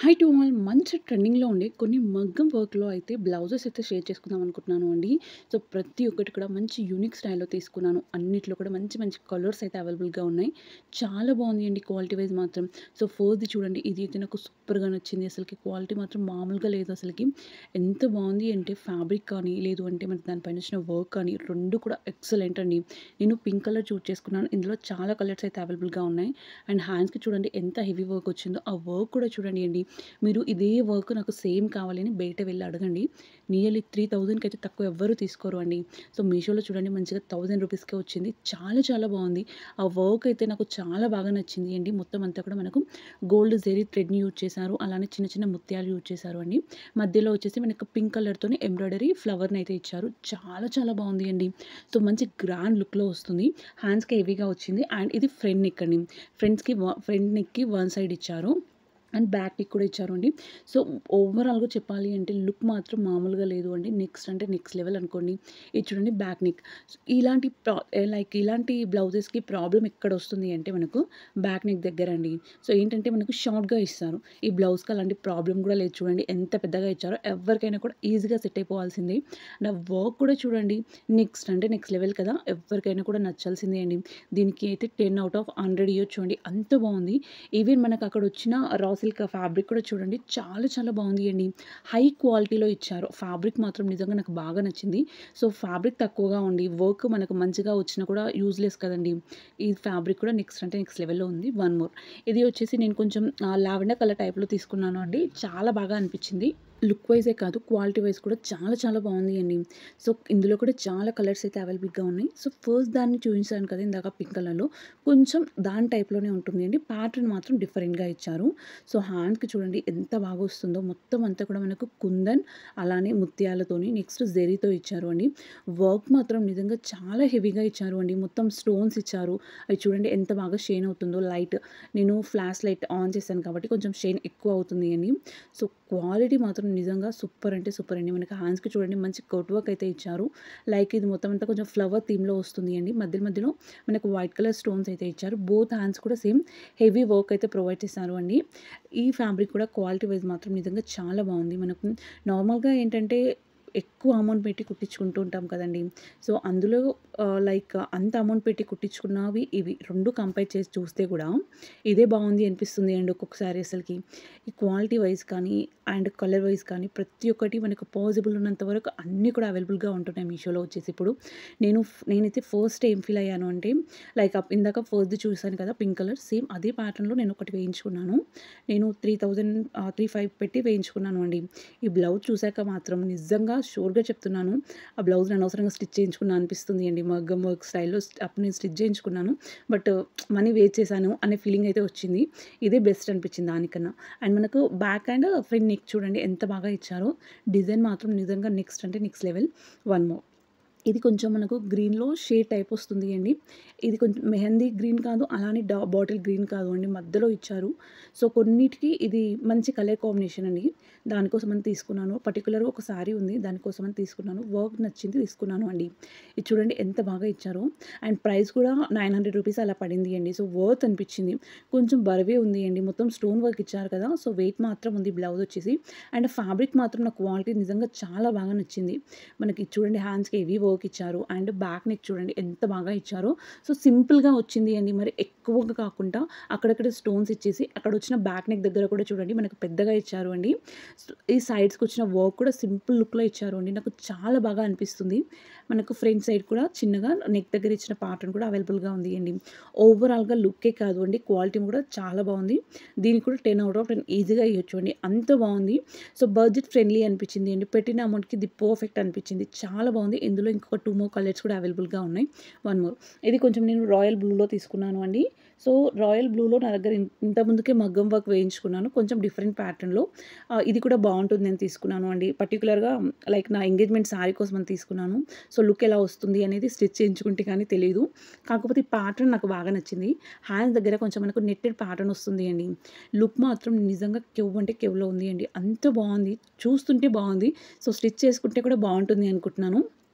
High to all మంచి ట్రెండింగ్‌లో ఉండే కొన్ని మగ్గం వర్క్‌లో అయితే బ్లౌజెస్ అయితే షేర్ చేసుకుందాం అనుకుంటున్నాను అండి. సో, ప్రతి ఒక్కటి కూడా మంచి యూనిక్ స్టైల్‌లో తీసుకున్నాను. అన్నిట్లో కూడా మంచి మంచి కలర్స్ అయితే అవైలబుల్‌గా ఉన్నాయి. చాలా బాగుంది అండి క్వాలిటీ వైస్ మాత్రం. సో, ఫస్ట్‌ది చూడండి ఇది అయితే నాకు సూపర్‌గా నచ్చింది. అసలకి క్వాలిటీ మాత్రం మామూలుగా లేదు అసలకి. ఎంత బాగుంది అంటే ఫ్యాబ్రిక్ కానీ, లేదు అంటే మనకి దానిపైన వచ్చిన వర్క్ కానీ 2 కూడా ఎక్సలెంట్ అండి. నేను పింక్ కలర్ చూజ్ చేసుకున్నాను. ఇందులో చాలా కలర్స్ అయితే అవైలబుల్‌గా ఉన్నాయి. అండ్ హ్యాండ్స్‌కి చూడండి ఎంత హెవీ వర్క్ వచ్చిందో. ఆ వర్క్ కూడా చూడండి అండి. మీరు ఇదే వర్క్ నాకు సేమ్ కావాలని బయట వెళ్లి అడగండి. నియర్లీ 3000కి అయితే తక్కువ ఎవ్వరు తీసుకోరు అండి. సో, మీషోలో చూడండి మంచిగా 1000 రూపీస్‌కే వచ్చింది. చాలా చాలా బావుంది. ఆ వర్క్ అయితే నాకు చాలా బాగా నచ్చింది అండి. మొత్తం అంతా కూడా మనకు గోల్డ్ జెరీ థ్రెడ్‌ని యూజ్ చేశారు. అలానే చిన్న చిన్న ముత్యాలు యూజ్ చేశారు అండి. మధ్యలో వచ్చేసి మనకు పింక్ కలర్‌తోని ఎంబ్రాయిడరీ ఫ్లవర్‌ని అయితే ఇచ్చారు. చాలా చాలా బావుంది అండి. సో, మంచి గ్రాండ్ లుక్‌లో వస్తుంది. హ్యాండ్స్‌కి హెవీగా వచ్చింది. అండ్ ఇది ఫ్రంట్ నెక్ అండి. ఫ్రంట్ నెక్‌కి వన్ సైడ్ ఇచ్చారు. అండ్ బ్యాక్ నెక్ కూడా ఇచ్చారండి. సో, ఓవరాల్‌గా చెప్పాలి అంటే లుక్ మాత్రం మామూలుగా లేదు అండి. నెక్స్ట్ అంటే నెక్స్ట్ లెవెల్ అనుకోండి. ఇది చూడండి బ్యాక్ నెక్. ఇలాంటి ఇలాంటి బ్లౌజెస్‌కి ప్రాబ్లమ్ ఎక్కడొస్తుంది అంటే మనకు బ్యాక్ నెక్ దగ్గరండి. సో, ఏంటంటే మనకు షార్ట్‌గా ఇస్తారు. ఈ బ్లౌజ్‌కి అలాంటి ప్రాబ్లమ్ కూడా లేదు చూడండి. ఎంత పెద్దగా ఇచ్చారో ఎవరికైనా కూడా ఈజీగా సెట్ అయిపోవాల్సిందే. అండ్ ఆ వర్క్ కూడా చూడండి నెక్స్ట్ అంటే నెక్స్ట్ లెవెల్ కదా! ఎవరికైనా కూడా నచ్చాల్సిందే అండి. దీనికి అయితే 10 ఔట్ ఆఫ్ 100 ఇయ్యొచ్చండి. అంత బావుంది. ఈవెన్ మనకక్కడొచ్చిన రా సిల్క్ ఫ్యాబ్రిక్ కూడా చూడండి చాలా చాలా బావుంది అండి. హై క్వాలిటీలో ఇచ్చారు. ఫ్యాబ్రిక్ మాత్రం నిజంగా నాకు బాగా నచ్చింది. సో, ఫ్యాబ్రిక్ తక్కువగా ఉండి వర్క్ మనకు మంచిగా వచ్చినా కూడా యూజ్‌లెస్ కదండీ. ఈ ఫ్యాబ్రిక్ కూడా నెక్స్ట్ అంటే నెక్స్ట్ లెవెల్‌లో ఉంది. One more. ఇది వచ్చేసి నేను కొంచెం లావెండర్ కలర్ టైప్‌లో తీసుకున్నాను అండి. చాలా బాగా అనిపిచ్చింది. లుక్ వైజే కాదు క్వాలిటీ వైస్ కూడా చాలా చాలా బావుంది అండి. సో, ఇందులో కూడా చాలా కలర్స్ అయితే అవైలబుల్‌గా ఉన్నాయి. సో, ఫస్ట్ దాన్ని చూయించాను కదా! ఇందాక పింక్ కలర్‌లో కొంచెం దాని టైప్‌లోనే ఉంటుంది అండి. ప్యాటర్న్ మాత్రం డిఫరెంట్‌గా ఇచ్చారు. సో, హ్యాండ్‌కి చూడండి ఎంత బాగా వస్తుందో మొత్తం అంతా కూడా మనకు కుందన్ అలానే ముత్యాలతోని నెక్స్ట్ జెరీతో ఇచ్చారు అండి. వర్క్ మాత్రం నిజంగా చాలా హెవీగా ఇచ్చారు అండి. మొత్తం స్టోన్స్ ఇచ్చారు. అవి చూడండి ఎంత బాగా షైన్ అవుతుందో లైట్. నేను ఫ్లాష్ లైట్ ఆన్ చేశాను కాబట్టి కొంచెం షైన్ ఎక్కువ అవుతుంది అని. సో, క్వాలిటీ మాత్రం నిజంగా సూపర్ అంటే సూపర్ అండి. మనకి హ్యాండ్స్‌కి చూడండి మంచి కట్ వర్క్ అయితే ఇచ్చారు. లైక్ ఇది మొత్తం అంతా కొంచెం ఫ్లవర్ థీమ్‌లో వస్తుంది అండి. మధ్యలో మధ్యలో మనకు వైట్ కలర్ స్టోన్స్ అయితే ఇచ్చారు. బోత్ హ్యాండ్స్ కూడా సేమ్ హెవీ వర్క్ అయితే ప్రొవైడ్ చేశారు అండి. ఈ ఫ్యాబ్రిక్ కూడా క్వాలిటీ వైస్ మాత్రం నిజంగా చాలా బావుంది. మనకు నార్మల్‌గా ఏంటంటే ఎక్కువ అమౌంట్ పెట్టి కుట్టించుకుంటూ ఉంటాం కదండీ. సో, అందులో లైక్ అంత అమౌంట్ పెట్టి కుట్టించుకున్నవి ఇవి 2 కంపేర్ చేసి చూస్తే కూడా ఇదే బావుంది అనిపిస్తుంది అండి ఒక్కొక్కసారి అసలకి. ఈ క్వాలిటీ వైస్ కానీ అండ్ కలర్ వైస్ కానీ ప్రతి ఒక్కటి మనకు పాసిబుల్ ఉన్నంత వరకు అన్నీ కూడా అవైలబుల్‌గా ఉంటున్నాయి మీషోలో వచ్చేసి ఇప్పుడు. నేనైతే ఫస్ట్ ఏం ఫీల్ అయ్యాను అంటే లైక్ ఇందాక ఫస్ట్‌ది చూసాను కదా! పింక్ కలర్ సేమ్ అదే ప్యాటర్న్‌లో నేను ఒకటి వేయించుకున్నాను. నేను 3500 పెట్టి వేయించుకున్నాను అండి. ఈ బ్లౌజ్ చూసాక మాత్రం నిజంగా షూర్‌గా చెప్తున్నాను. ఆ బ్లౌజ్‌ని అనవసరంగా స్టిచ్ చేయించుకున్నా అనిపిస్తుంది అండి. మగ్గం వర్క్ స్టైల్‌లో అప్పుడు నేను స్టిచ్ చేయించుకున్నాను. బట్ మనీ వేస్ట్ చేశాను అనే ఫీలింగ్ అయితే వచ్చింది. ఇదే బెస్ట్ అనిపించింది దానికన్నా. అండ్ మనకు బ్యాక్ అండ్ ఫ్రంట్ నెక్ చూడండి ఎంత బాగా ఇచ్చారో. డిజైన్ మాత్రం నిజంగా నెక్స్ట్ అంటే నెక్స్ట్ లెవెల్. One more. ఇది కొంచెం మనకు గ్రీన్‌లో షేడ్ టైప్ వస్తుంది అండి. ఇది కొంచెం మెహందీ గ్రీన్ కాదు, అలానే బాటిల్ గ్రీన్ కాదు అండి. మధ్యలో ఇచ్చారు. సో, కొన్నిటికి ఇది మంచి కలర్ కాంబినేషన్ అండి. దానికోసమని తీసుకున్నాను. పర్టిక్యులర్‌గా ఒక సారీ ఉంది. దానికోసమని తీసుకున్నాను. వర్క్ నచ్చింది తీసుకున్నాను అండి. ఇది చూడండి ఎంత బాగా ఇచ్చారో. అండ్ ప్రైస్ కూడా 900 రూపీస్ అలా పడింది అండి. సో, వర్త్ అనిపించింది. కొంచెం బరువే ఉంది అండి. మొత్తం స్టోన్ వర్క్ ఇచ్చారు కదా! సో, వెయిట్ మాత్రం ఉంది బ్లౌజ్ వచ్చేసి. అండ్ ఫ్యాబ్రిక్ మాత్రం నాకు క్వాలిటీ నిజంగా చాలా బాగా నచ్చింది. మనకి చూడండి హ్యాండ్స్‌కి హెవీ వర్క్ ఇచ్చారు. అండ్ బ్యాక్ నెక్ చూడండి ఎంత బాగా ఇచ్చారో. సో, సింపుల్‌గా వచ్చింది అండి. మరి ఎక్కువగా కాకుండా అక్కడక్కడ స్టోన్స్ ఇచ్చేసి అక్కడొచ్చిన బ్యాక్ నెక్ దగ్గర కూడా చూడండి మనకు పెద్దగా ఇచ్చారు అండి. ఈ సైడ్స్‌కొచ్చిన వర్క్ కూడా సింపుల్ లుక్‌లో ఇచ్చారు అండి. నాకు చాలా బాగా అనిపిస్తుంది. మనకు ఫ్రంట్ సైడ్ కూడా చిన్నగా నెక్ దగ్గర ఇచ్చిన ప్యాటర్న్ కూడా అవైలబుల్‌గా ఉంది అండి. ఓవరాల్‌గా లుక్కే కాదు అండి క్వాలిటీ కూడా చాలా బావుంది. దీనికి కూడా 10 ఔట్ ఆఫ్ 10 ఈజీగా ఇయ్యొచ్చు అండి. అంత బావుంది. సో, బడ్జెట్ ఫ్రెండ్లీ అనిపించింది అండి. పెట్టిన అమౌంట్‌కి ఇది పర్ఫెక్ట్ అనిపించింది. చాలా బావుంది. ఇందులో ఇంకొక 2 మోర్ కలర్స్ కూడా అవైలబుల్‌గా ఉన్నాయి. One more. ఇది కొంచెం నేను రాయల్ బ్లూలో తీసుకున్నాను అండి. సో, రాయల్ బ్లూలో నా దగ్గర ఇంత ముందుకే మగ్గం వర్క్ వేయించుకున్నాను. కొంచెం డిఫరెంట్ ప్యాటర్న్‌లో. ఇది కూడా బావుంటుందని తీసుకున్నాను అండి. పర్టిక్యులర్‌గా లైక్ నా ఎంగేజ్‌మెంట్ శారీ కోసమని తీసుకున్నాను. సో, లుక్ ఎలా వస్తుంది అనేది స్టిచ్ చేయించుకుంటే కానీ తెలీదు. కాకపోతే ఈ ప్యాటర్న్ నాకు బాగా నచ్చింది. హ్యాండ్స్ దగ్గర కొంచెం మనకు నెట్టెడ్ ప్యాటర్న్ వస్తుంది అండి. లుక్ మాత్రం నిజంగా కెవ్వు అంటే కెవ్వులో ఉంది అండి. అంత బావుంది. చూస్తుంటే బావుంది. సో, స్టిచ్ చేసుకుంటే కూడా బావుంటుంది అనుకుంటున్నాను.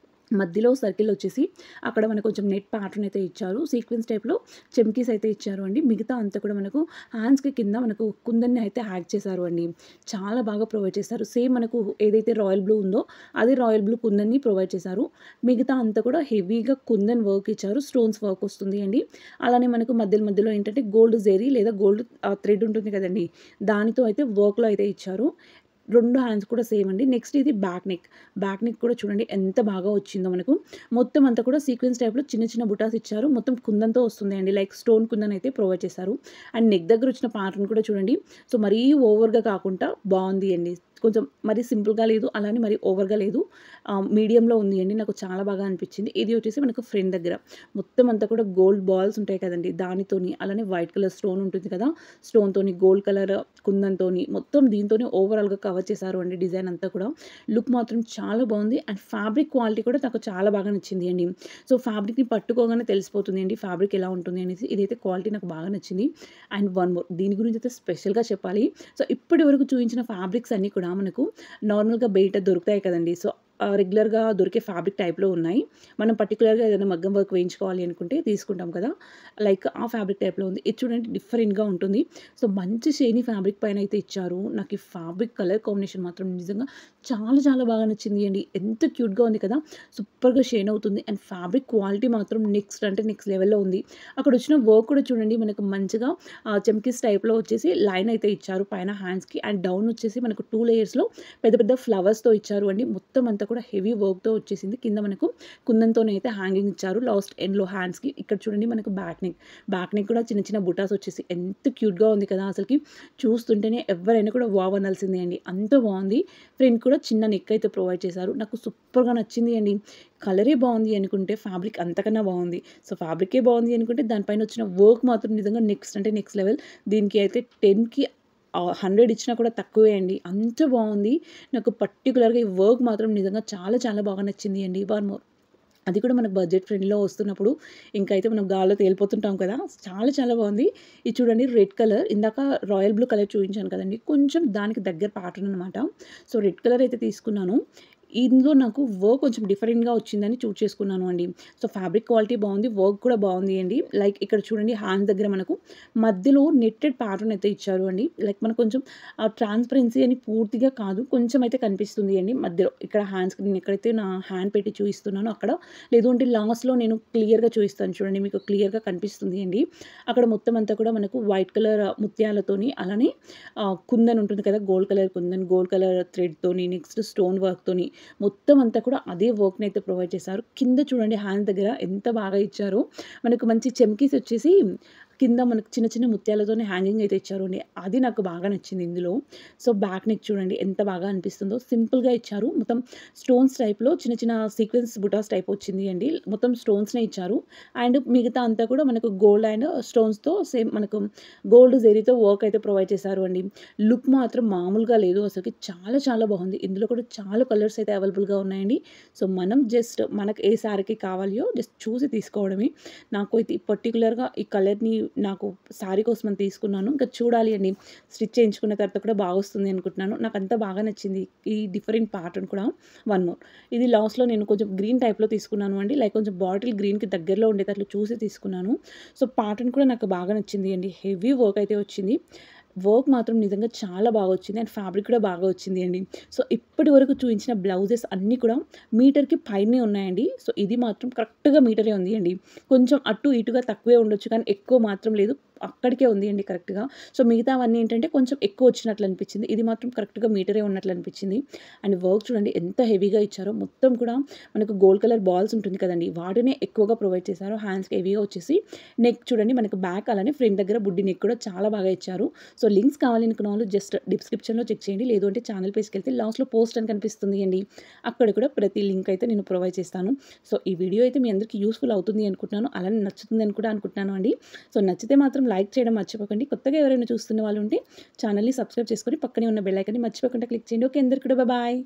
మధ్యలో సర్కిల్ వచ్చేసి అక్కడ మనకు కొంచెం నెట్ ప్యాటర్న్ అయితే ఇచ్చారు. సీక్వెన్స్ టైప్‌లో చెమ్కీస్ అయితే ఇచ్చారు అండి. మిగతా అంతా కూడా మనకు హ్యాండ్స్‌కి కింద మనకు కుందన్ని అయితే హ్యాక్ చేశారు అండి. చాలా బాగా ప్రొవైడ్ చేశారు. సేమ్ మనకు ఏదైతే రాయల్ బ్లూ ఉందో అదే రాయల్ బ్లూ కుందన్ని ప్రొవైడ్ చేశారు. మిగతా అంతా కూడా హెవీగా కుందన్ వర్క్ ఇచ్చారు. స్టోన్స్ వర్క్ వస్తుంది అండి. అలానే మనకు మధ్యలో మధ్యలో ఏంటంటే గోల్డ్ జెరీ లేదా గోల్డ్ థ్రెడ్ ఉంటుంది కదండీ! దానితో అయితే వర్క్‌లో అయితే ఇచ్చారు. 2 హ్యాండ్స్ కూడా సేమ్ అండి. నెక్స్ట్ ఇది బ్యాక్ నెక్. బ్యాక్ నెక్ కూడా చూడండి ఎంత బాగా వచ్చిందో మనకు. మొత్తం అంతా కూడా సీక్వెన్స్ టైప్‌లో చిన్న చిన్న బుటాస్ ఇచ్చారు. మొత్తం కుందన్‌తో వస్తుంది అండి. లైక్ స్టోన్ కుందన్ అయితే ప్రొవైడ్ చేశారు. అండ్ నెక్ దగ్గర వచ్చిన ప్యాటర్న్ కూడా చూడండి. సో, మరీ ఓవర్‌గా కాకుండా బావుంది అండి. కొంచెం మరీ సింపుల్‌గా లేదు. అలానే మరీ ఓవర్‌గా లేదు. మీడియంలో ఉంది అండి. నాకు చాలా బాగా అనిపించింది. ఇది వచ్చేసి మనకు ఫ్రంట్ దగ్గర. మొత్తం అంతా కూడా గోల్డ్ బాల్స్ ఉంటాయి కదండీ! దానితోని అలానే వైట్ కలర్ స్టోన్ ఉంటుంది కదా! స్టోన్‌తోని గోల్డ్ కలర్ కుందన్‌తోని మొత్తం దీంతోనే ఓవరాల్‌గా కవర్ చేశారు అండి డిజైన్ అంతా కూడా. లుక్ మాత్రం చాలా బావుంది. అండ్ ఫ్యాబ్రిక్ క్వాలిటీ కూడా నాకు చాలా బాగా నచ్చింది అండి. సో, ఫ్యాబ్రిక్‌ని పట్టుకోగానే తెలిసిపోతుంది అండి ఫ్యాబ్రిక్ ఎలా ఉంటుంది అనేసి. ఇదైతే క్వాలిటీ నాకు బాగా నచ్చింది. అండ్ వన్ మోర్ దీని గురించి అయితే స్పెషల్‌గా చెప్పాలి. సో, ఇప్పటి వరకు చూయించిన ఫ్యాబ్రిక్స్ అన్నీ కూడా మనకు నార్మల్‌గా బయట దొరుకుతాయి కదండీ! సో, రెగ్యులర్‌గా దొరికే ఫ్యాబ్రిక్ టైప్‌లో ఉన్నాయి. మనం పర్టిక్యులర్‌గా ఏదైనా మగ్గం వర్క్ వేయించుకోవాలి అనుకుంటే తీసుకుంటాం కదా! లైక్ ఆ ఫ్యాబ్రిక్ టైప్‌లో ఉంది. ఇది చూడండి డిఫరెంట్‌గా ఉంటుంది. సో, మంచి షైనీ ఫ్యాబ్రిక్ పైన అయితే ఇచ్చారు. నాకు ఈ ఫ్యాబ్రిక్ కలర్ కాంబినేషన్ మాత్రం నిజంగా చాలా చాలా బాగా నచ్చింది అండి. ఎంత క్యూట్‌గా ఉంది కదా! సూపర్‌గా షైన్ అవుతుంది. అండ్ ఫ్యాబ్రిక్ క్వాలిటీ మాత్రం నెక్స్ట్ అంటే నెక్స్ట్ లెవెల్‌లో ఉంది. అక్కడ వచ్చిన వర్క్ కూడా చూడండి మనకు మంచిగా చమ్కీస్ టైప్‌లో వచ్చేసి లైన్ అయితే ఇచ్చారు పైన హ్యాండ్స్‌కి. అండ్ డౌన్ వచ్చేసి మనకు 2 లేయర్స్‌లో పెద్ద పెద్ద ఫ్లవర్స్‌తో ఇచ్చారు అండి. మొత్తం అంతా కూడా హెవీ వర్క్‌తో వచ్చేసింది. కింద మనకు కుందన్‌తోనైతే హ్యాంగింగ్ ఇచ్చారు. లాస్ట్ ఎండ్‌లో హ్యాండ్స్‌కి. ఇక్కడ చూడండి మనకు బ్యాక్ నెక్. బ్యాక్ నెక్ కూడా చిన్న చిన్న బుటాస్ వచ్చేసి ఎంత క్యూట్‌గా ఉంది కదా! అసలకి చూస్తుంటేనే ఎవరైనా కూడా వావ్ అనాల్సిందే అండి. అంత బావుంది. ఫ్రంట్ కూడా చిన్న నెక్ అయితే ప్రొవైడ్ చేశారు. నాకు సూపర్‌గా నచ్చింది అండి. కలరే బావుంది అనుకుంటే ఫ్యాబ్రిక్ అంతకన్నా బావుంది. సో, ఫ్యాబ్రికే బావుంది అనుకుంటే దానిపైన వచ్చిన వర్క్ మాత్రం నిజంగా నెక్స్ట్ అంటే నెక్స్ట్ లెవెల్. దీనికి అయితే 10కి 100 ఇచ్చినా కూడా తక్కువే అండి. అంత బావుంది. నాకు పర్టిక్యులర్‌గా ఈ వర్క్ మాత్రం నిజంగా చాలా చాలా బాగా నచ్చింది అండి. వన్ మోర్ అది కూడా మనకు బడ్జెట్ ఫ్రెండ్లీలో వస్తున్నప్పుడు ఇంకైతే మనం గాల్లో తేలిపోతుంటాం కదా! చాలా చాలా బావుంది. ఇది చూడండి రెడ్ కలర్ ఇందాక రాయల్ బ్లూ కలర్ చూయించాను కదండీ! కొంచెం దానికి దగ్గర ప్యాటర్న్ అనమాట. సో, రెడ్ కలర్ అయితే తీసుకున్నాను. ఇందులో నాకు వర్క్ కొంచెం డిఫరెంట్‌గా వచ్చిందని చూజ్ చేసుకున్నాను అండి. సో, ఫ్యాబ్రిక్ క్వాలిటీ బావుంది. వర్క్ కూడా బావుంది అండి. లైక్ ఇక్కడ చూడండి హ్యాండ్ దగ్గర మనకు మధ్యలో నెట్టెడ్ ప్యాటర్న్ అయితే ఇచ్చారు అండి. లైక్ మనకు కొంచెం ట్రాన్స్‌పరెన్సీ అని పూర్తిగా కాదు. కొంచెం అయితే కనిపిస్తుంది అండి మధ్యలో. ఇక్కడ హ్యాండ్స్‌కి నేను ఎక్కడైతే నా హ్యాండ్ పెట్టి చూయిస్తున్నానో అక్కడ. లేదు అంటే లాస్ట్‌లో నేను క్లియర్‌గా చూయిస్తాను చూడండి. మీకు క్లియర్‌గా కనిపిస్తుంది అండి. అక్కడ మొత్తం అంతా కూడా మనకు వైట్ కలర్ ముత్యాలతోని అలానే కుందన్ ఉంటుంది కదా! Gold colour kundan, gold colour థ్రెడ్‌తోని నెక్స్ట్ స్టోన్ వర్క్‌తోని మొత్తం అంతా కూడా అదే వర్క్‌నైతే ప్రొవైడ్ చేశారు. కింద చూడండి హ్యాండ్ దగ్గర ఎంత బాగా ఇచ్చారో. మనకు మంచి చెమ్కీస్ వచ్చేసి కింద మనకు చిన్న చిన్న ముత్యాలతోనే హ్యాంగింగ్ అయితే ఇచ్చారండి. అది నాకు బాగా నచ్చింది ఇందులో. సో, బ్యాక్ నెక్ చూడండి ఎంత బాగా అనిపిస్తుందో. సింపుల్‌గా ఇచ్చారు. మొత్తం స్టోన్స్ టైప్‌లో చిన్న చిన్న సీక్వెన్స్ బుటాస్ టైప్ వచ్చింది అండి. మొత్తం స్టోన్స్‌నే ఇచ్చారు. అండ్ మిగతా అంతా కూడా మనకు గోల్డ్ అండ్ స్టోన్స్‌తో సేమ్ మనకు గోల్డ్ జెరీతో వర్క్ అయితే ప్రొవైడ్ చేశారు అండి. లుక్ మాత్రం మామూలుగా లేదు. అసలకి చాలా చాలా బాగుంది. ఇందులో కూడా చాలా కలర్స్ అయితే అవైలబుల్‌గా ఉన్నాయండి. సో, మనం జస్ట్ మనకు ఏ శారీకి కావాలో జస్ట్ చూసి తీసుకోవడమే. నాకు అయితే పర్టిక్యులర్‌గా ఈ కలర్‌ని నాకు శారీ కోసమని తీసుకున్నాను. ఇంకా చూడాలి అండి. స్టిచ్ చేయించుకున్న తర్వాత కూడా బాగొస్తుంది అనుకుంటున్నాను. నాకంతా బాగా నచ్చింది. ఈ డిఫరెంట్ ప్యాటర్న్ కూడా. వన్ మోర్ ఇది లాస్ట్‌లో నేను కొంచెం గ్రీన్ టైప్‌లో తీసుకున్నాను అండి. లైక్ కొంచెం బాటిల్ గ్రీన్‌కి దగ్గరలో ఉండేటట్లు చూసి తీసుకున్నాను. సో, ప్యాటర్న్ కూడా నాకు బాగా నచ్చింది అండి. హెవీ వర్క్ అయితే వచ్చింది. వర్క్ మాత్రం నిజంగా చాలా బాగా వచ్చింది. అండ్ ఫ్యాబ్రిక్ కూడా బాగా వచ్చింది అండి. సో, ఇప్పటి వరకు చూయించిన బ్లౌజెస్ అన్నీ కూడా మీటర్‌కి పైనే ఉన్నాయండి. సో, ఇది మాత్రం కరెక్ట్‌గా మీటరే ఉంది అండి. కొంచెం అటు ఇటుగా తక్కువే ఉండొచ్చు కానీ ఎక్కువ మాత్రం లేదు. అక్కడికే ఉంది అండి కరెక్ట్‌గా. సో, మిగతావన్నీ ఏంటంటే కొంచెం ఎక్కువ వచ్చినట్లు అనిపించింది. ఇది మాత్రం కరెక్ట్‌గా మీటరే ఉన్నట్లు అనిపించింది. అండ్ వర్క్ చూడండి ఎంత హెవీగా ఇచ్చారో. మొత్తం కూడా మనకు గోల్డ్ కలర్ బాల్స్ ఉంటుంది కదండీ! వాటినే ఎక్కువగా ప్రొవైడ్ చేశారు. హ్యాండ్స్‌కి హెవీగా వచ్చేసి నెక్ చూడండి మనకు బ్యాక్ అలానే ఫ్రంట్ దగ్గర బుడ్డి నెక్ కూడా చాలా బాగా ఇచ్చారు. సో, లింక్స్ కావాలనుకున్న వాళ్ళు జస్ట్ డిస్క్రిప్షన్‌లో చెక్ చేయండి. లేదు అంటే ఛానల్ పేజ్‌కెళ్తే లాస్ట్‌లో పోస్ట్ అని కనిపిస్తుంది అండి. అక్కడ కూడా ప్రతి లింక్ అయితే నేను ప్రొవైడ్ చేస్తాను. సో, ఈ వీడియో అయితే మీ అందరికీ యూజ్‌ఫుల్ అవుతుంది అనుకుంటున్నాను. అలానే నచ్చుతుందని కూడా అనుకుంటున్నాను అండి. సో, నచ్చితే మాత్రం లైక్ చేయడం మర్చిపోకండి. కొత్తగా ఎవరైనా చూస్తున్న వాళ్ళు ఉంటే ఛానల్‌ని సబ్స్క్రైబ్ చేసుకొని పక్కనే ఉన్న బెల్ ఐకాన్‌ని మర్చిపోకుండా క్లిక్ చేయండి. ఓకే. అందరికీ కూడా బాయ్.